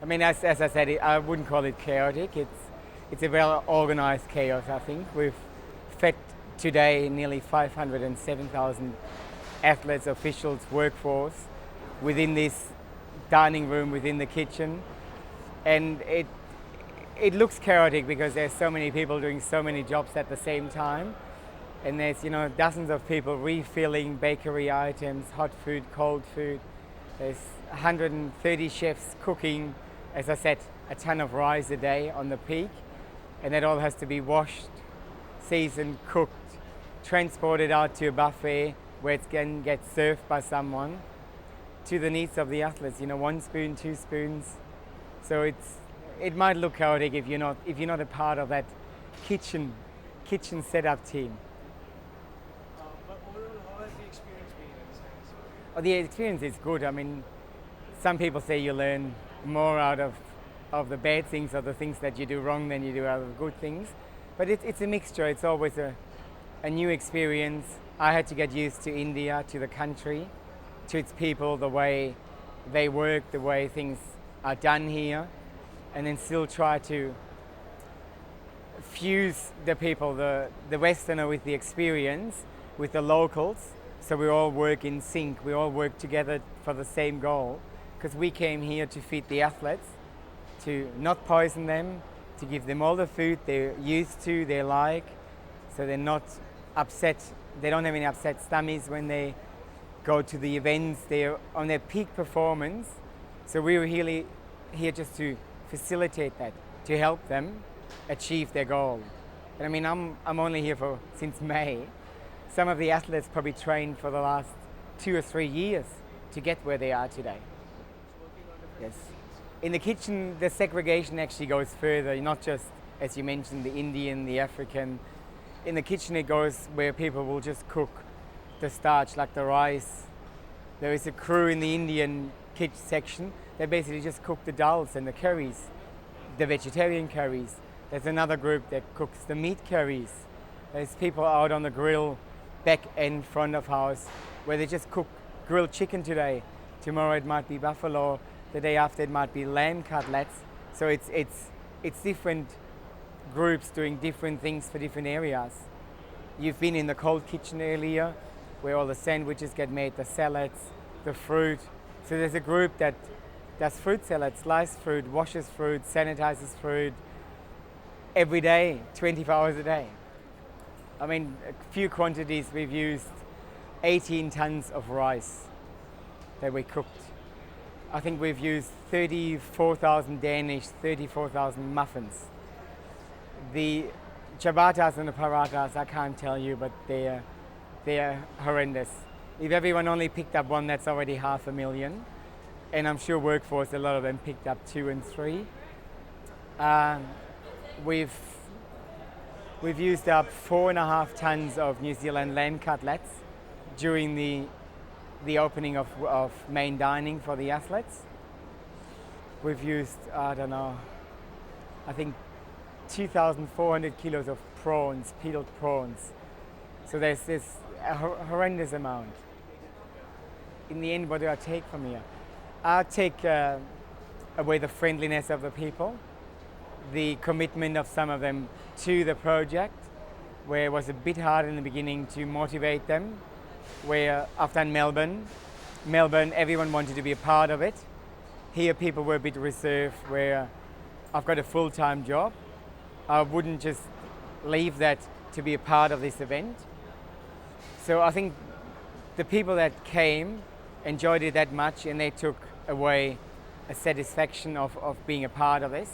I mean, as I said, I wouldn't call it chaotic. It's a well-organized chaos, I think. We've fed today nearly 507,000 athletes, officials, workforce within this dining room, within the kitchen. And it looks chaotic because there's so many people doing so many jobs at the same time. And there's, dozens of people refilling bakery items, hot food, cold food. There's 130 chefs cooking, as I said, a ton of rice a day on the peak. And that all has to be washed, seasoned, cooked, transported out to a buffet where it can get served by someone to the needs of the athletes. 1 spoon, 2 spoons. So it might look chaotic if you're not a part of that kitchen setup team. But overall, how has the experience been in a sense? Oh, the experience is good. I mean, some people say you learn more out of the bad things or the things that you do wrong than you do out of the good things. But it's a mixture. It's always a new experience. I had to get used to India, to the country, to its people, the way they work, the way things are done here, and then still try to fuse the people, the Westerner with the experience, with the locals, so we all work in sync, we all work together for the same goal, because we came here to feed the athletes, to not poison them, to give them all the food they're used to, they like, so they're not upset, they don't have any upset stomachs when they go to the events, they're on their peak performance. So we were here just to facilitate that, to help them achieve their goal. And I mean, I'm only here since May. Some of the athletes probably trained for the last 2 or 3 years to get where they are today. Yes. In the kitchen, the segregation actually goes further, not just, as you mentioned, the Indian, the African. In the kitchen, it goes where people will just cook the starch, like the rice. There is a crew in the Indian kitchen section. They basically just cook the dals and the curries, the vegetarian curries. There's another group that cooks the meat curries. There's people out on the grill, back and front of house, where they just cook grilled chicken today. Tomorrow it might be buffalo. The day after it might be lamb cutlets. So it's different groups doing different things for different areas. You've been in the cold kitchen earlier, where all the sandwiches get made, the salads, the fruit. So there's a group that does fruit salad, sliced fruit, washes fruit, sanitizes fruit every day, 24 hours a day. I mean, a few quantities, we've used 18 tons of rice that we cooked. I think we've used 34,000 Danish, 34,000 muffins. The ciabattas and the parathas, I can't tell you, but they're horrendous. If everyone only picked up one, that's already 500,000. And I'm sure workforce, a lot of them picked up 2 and 3. We've used up 4.5 tons of New Zealand lamb cutlets during the opening of main dining for the athletes. We've used, I think 2,400 kilos of prawns, peeled prawns. So there's this horrendous amount. In the end, what do I take from here? I take away the friendliness of the people, the commitment of some of them to the project, where it was a bit hard in the beginning to motivate them, where I've done Melbourne, everyone wanted to be a part of it. Here people were a bit reserved, where I've got a full-time job. I wouldn't just leave that to be a part of this event. So I think the people that came enjoyed it that much, and they took away a satisfaction of being a part of this.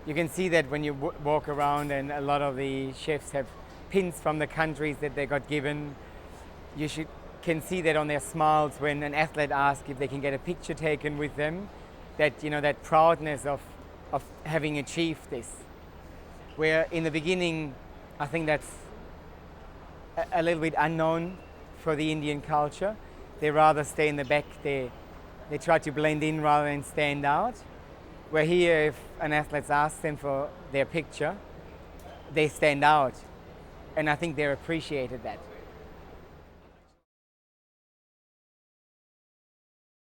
You can see that when you walk around, and a lot of the chefs have pins from the countries that they got given. Can see that on their smiles when an athlete asks if they can get a picture taken with them, that that proudness of having achieved this. Where in the beginning, I think that's a little bit unknown for the Indian culture. They rather stay in the back. They try to blend in rather than stand out. Where here, if an athlete asks them for their picture, they stand out. And I think they're appreciated that.